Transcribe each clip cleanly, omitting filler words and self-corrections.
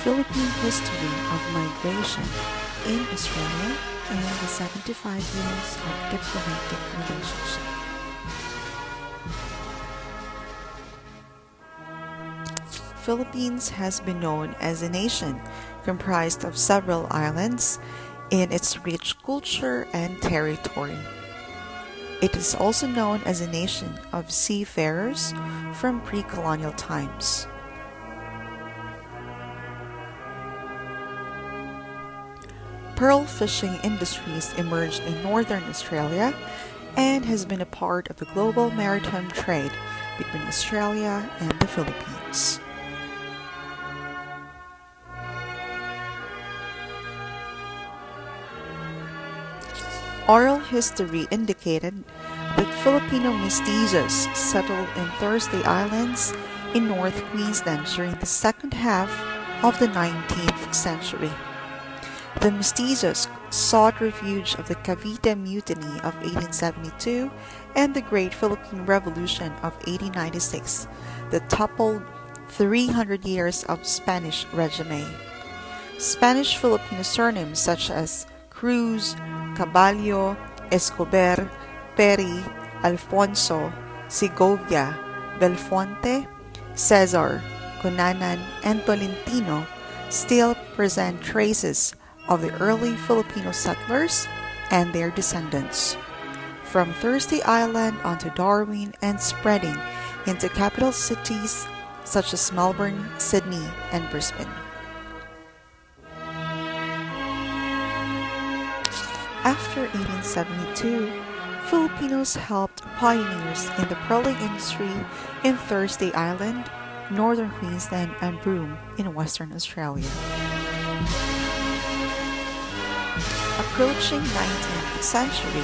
Philippine history of migration in Australia and the 75 years of diplomatic relationship. Philippines has been known as a nation comprised of several islands in its rich culture and territory. It is also known as a nation of seafarers from pre-colonial times. Pearl fishing industries emerged in northern Australia and has been a part of the global maritime trade between Australia and the Philippines. Oral history indicated that Filipino mestizos settled in Thursday Islands in North Queensland during the second half of the 19th century. The mestizos sought refuge of the Cavite Mutiny of 1872 and the Great Philippine Revolution of 1896 that toppled 300 years of Spanish regime. Spanish Filipino surnames such as Cruz, Caballo, Escobar, Peri, Alfonso, Segovia, Belfonte, Cesar, Cunanan, and Tolentino still present traces of the early Filipino settlers and their descendants. From Thursday Island onto Darwin and spreading into capital cities such as Melbourne, Sydney, and Brisbane. After 1872, Filipinos helped pioneers in the pearling industry in Thursday Island, northern Queensland, and Broome in Western Australia. Approaching 19th century,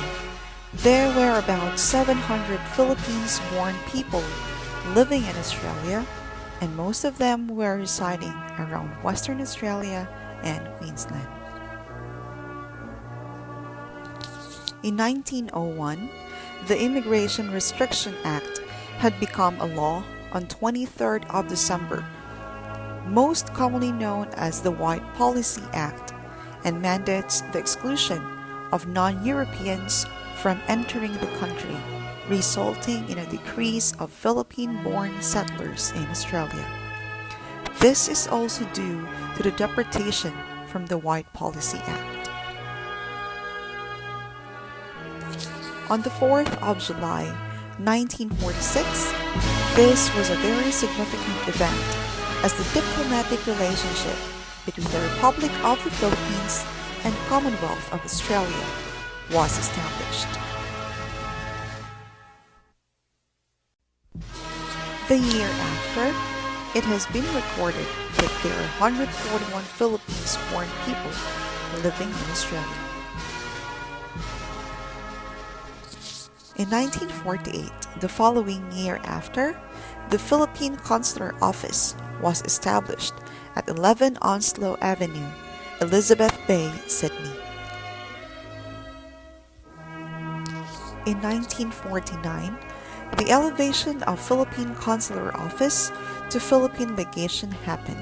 there were about 700 Philippines-born people living in Australia, and most of them were residing around Western Australia and Queensland. In 1901, the Immigration Restriction Act had become a law on 23rd of December, most commonly known as the White Policy Act, and mandates the exclusion of non-Europeans from entering the country, resulting in a decrease of Philippine-born settlers in Australia. This is also due to the deportation from the White Policy Act. On the 4th of July, 1946, this was a very significant event as the diplomatic relationship between the Republic of the Philippines and Commonwealth of Australia was established. The year after, it has been recorded that there are 141 Philippines-born people living in Australia. In 1948, the following year after, the Philippine Consular Office was established at 11 Onslow Avenue, Elizabeth Bay, Sydney. In 1949, the elevation of Philippine Consular Office to Philippine Legation happened.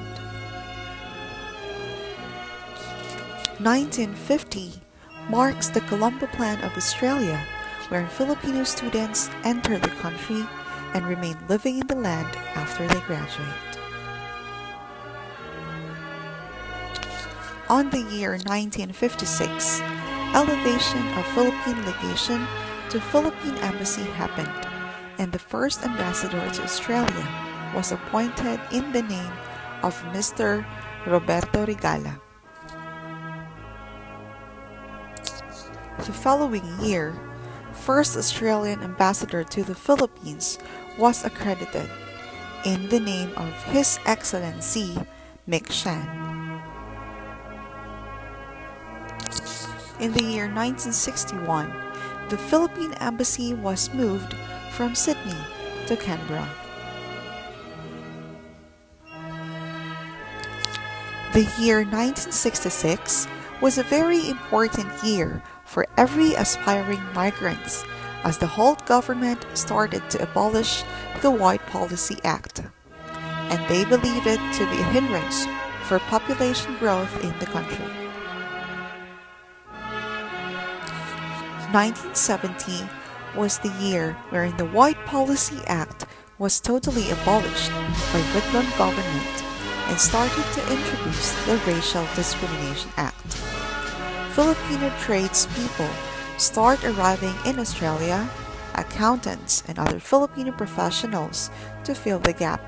1950 marks the Colombo Plan of Australia, where Filipino students enter the country and remain living in the land after they graduate. On the year 1956, elevation of Philippine Legation to Philippine Embassy happened, and the first ambassador to Australia was appointed in the name of Mr. Roberto Regala. The following year, first Australian ambassador to the Philippines was accredited in the name of His Excellency Mick Shan. In the year 1961, the Philippine Embassy was moved from Sydney to Canberra. The year 1966 was a very important year for every aspiring migrants as the Holt government started to abolish the White Policy Act, and they believed it to be a hindrance for population growth in the country. 1970 was the year wherein the White Policy Act was totally abolished by Whitlam government and started to introduce the Racial Discrimination Act. Filipino tradespeople start arriving in Australia, accountants and other Filipino professionals to fill the gap,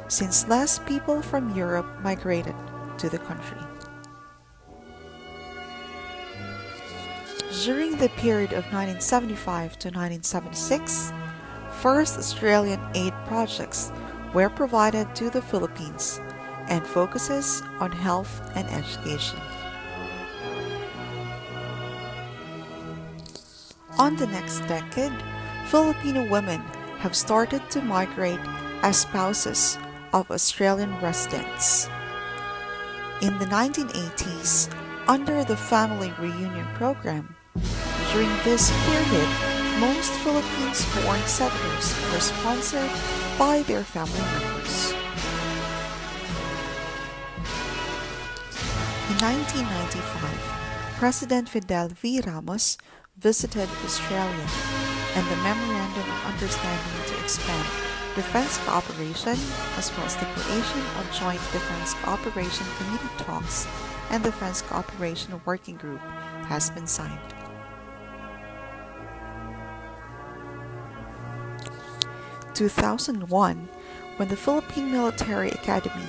since less people from Europe migrated to the country. During the period of 1975 to 1976, first Australian aid projects were provided to the Philippines and focuses on health and education. On the next decade, Filipino women have started to migrate as spouses of Australian residents. In the 1980s, under the Family Reunion Program, during this period, most Philippines-born settlers were sponsored by their family members. In 1995, President Fidel V. Ramos visited Australia, and the Memorandum of Understanding to expand defense cooperation, as well as the creation of Joint Defense Cooperation Committee talks and Defense Cooperation Working Group has been signed. 2001, when the Philippine Military Academy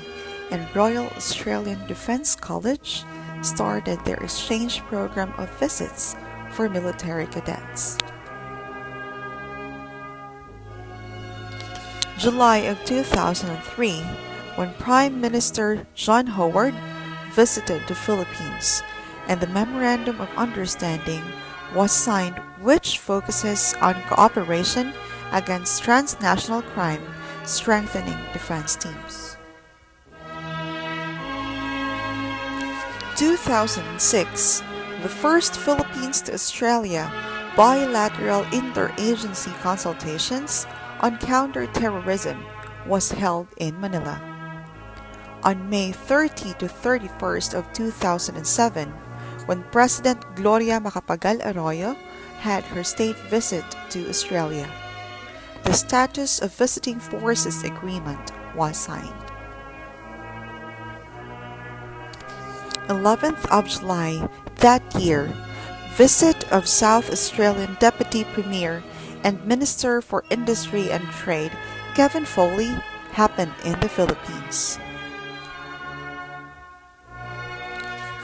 and Royal Australian Defence College started their exchange program of visits for military cadets. July of 2003, when Prime Minister John Howard visited the Philippines, and the Memorandum of Understanding was signed, which focuses on cooperation against transnational crime, strengthening defense teams. 2006, the first Philippines to Australia bilateral interagency consultations on counter-terrorism was held in Manila. On May 30 to 31st of 2007, when President Gloria Macapagal Arroyo had her state visit to Australia, the Status of Visiting Forces Agreement was signed. 11th of July that year, visit of South Australian Deputy Premier and Minister for Industry and Trade Kevin Foley happened in the Philippines.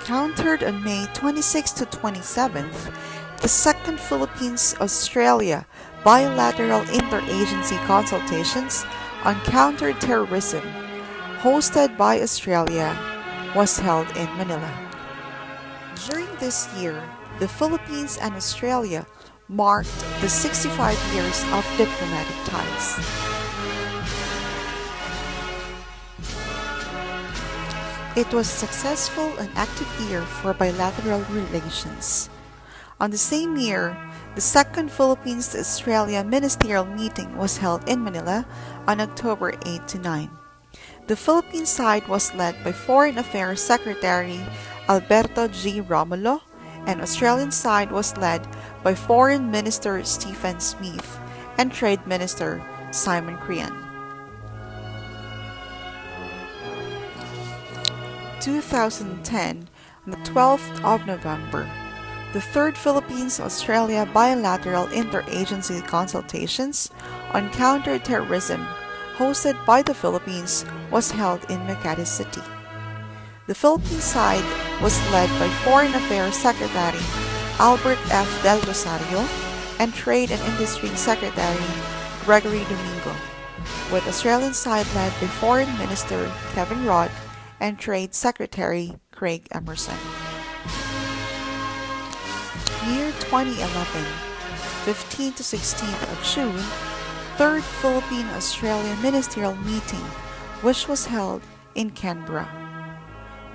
Countered on May 26 to 27th, the second Philippines-Australia bilateral interagency consultations on counter-terrorism, hosted by Australia, was held in Manila. During this year, the Philippines and Australia marked the 65 years of diplomatic ties. It was a successful and active year for bilateral relations. On the same year, the second Philippines-Australia ministerial meeting was held in Manila on October 8 to 9. The Philippine side was led by Foreign Affairs Secretary Alberto G. Romulo, and Australian side was led by Foreign Minister Stephen Smith and Trade Minister Simon Crean. 2010, on the 12th of November, the third Philippines-Australia bilateral interagency consultations on counter-terrorism hosted by the Philippines was held in Makati City. The Philippine side was led by Foreign Affairs Secretary Albert F. Del Rosario and Trade and Industry Secretary Gregory Domingo, with Australian side led by Foreign Minister Kevin Rudd and Trade Secretary Craig Emerson. Year 2011, 15 to 16th of June, third Philippine-Australian ministerial meeting, which was held in Canberra.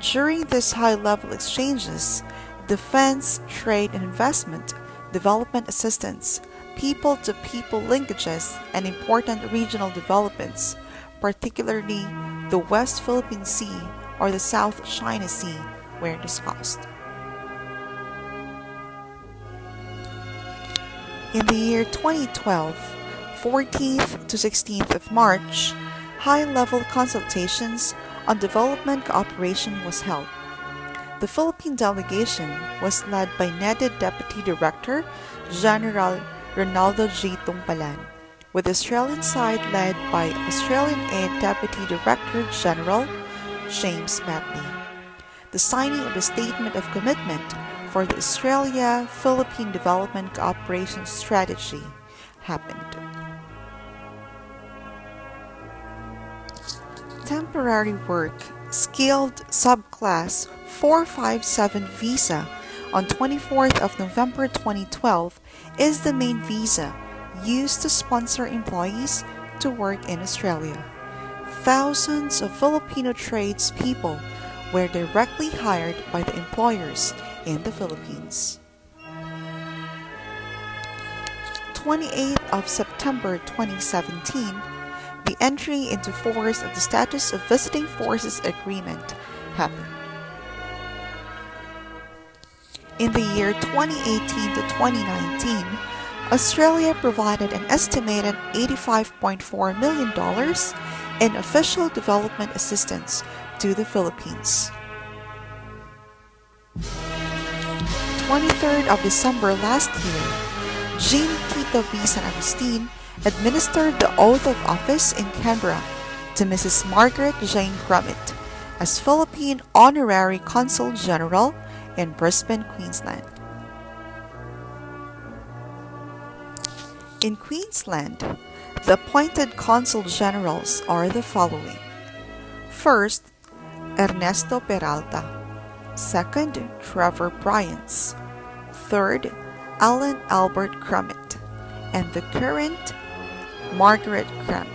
During these high-level exchanges, defense, trade and investment, development assistance, people-to-people linkages, and important regional developments, particularly the West Philippine Sea, or the South China Sea were discussed. In the year 2012, 14th to 16th of March, high-level consultations on development cooperation was held. The Philippine delegation was led by NEDA Deputy Director General Ronaldo J. Tungpalan, with the Australian side led by Australian Aid Deputy Director General James Matley. The signing of the Statement of Commitment for the Australia-Philippine Development Cooperation Strategy happened. Temporary work, skilled subclass 457 visa on 24th of November 2012 is the main visa used to sponsor employees to work in Australia. Thousands of Filipino tradespeople were directly hired by the employers in the Philippines. 28th of September 2017, the entry into force of the Status of Visiting Forces Agreement happened. In the year 2018 to 2019, Australia provided an estimated $85.4 million in official development assistance to the Philippines. 23rd of December last year, Jean Tito B. San Agustin administered the oath of office in Canberra to Mrs. Margaret Jane Grummet as Philippine Honorary Consul General in Brisbane, Queensland. In Queensland, the appointed Consul Generals are the following. First, Ernesto Peralta. Second, Trevor Bryants. Third, Alan Albert Grummet. And the current, Margaret Grummet.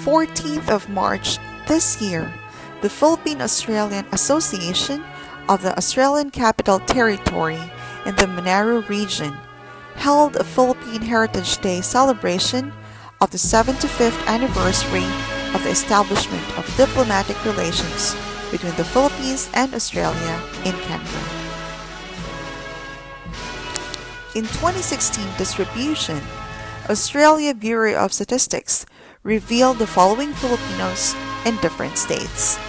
14th of March this year, the Philippine-Australian Association of the Australian Capital Territory in the Monaro region held a Philippine Heritage Day celebration of the 75th anniversary of the establishment of diplomatic relations between the Philippines and Australia in Canberra. In 2016 distribution, Australia Bureau of Statistics revealed the following Filipinos in different states.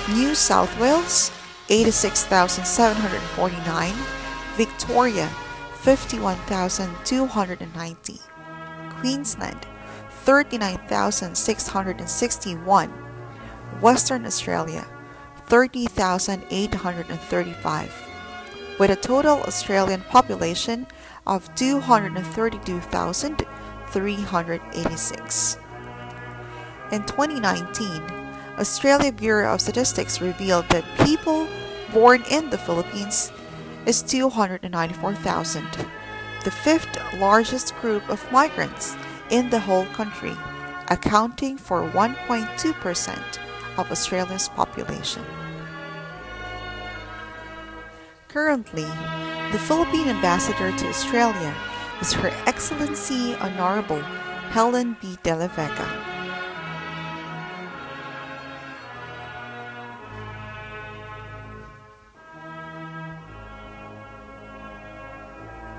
New South Wales, 86,749, Victoria, 51,290, Queensland, 39,661, Western Australia, 30,835, with a total Australian population of 232,386. In 2019, Australia Bureau of Statistics revealed that people born in the Philippines is 294,000, the fifth largest group of migrants in the whole country, accounting for 1.2% of Australia's population. Currently, the Philippine Ambassador to Australia is Her Excellency Honorable Helen B. De La Vega.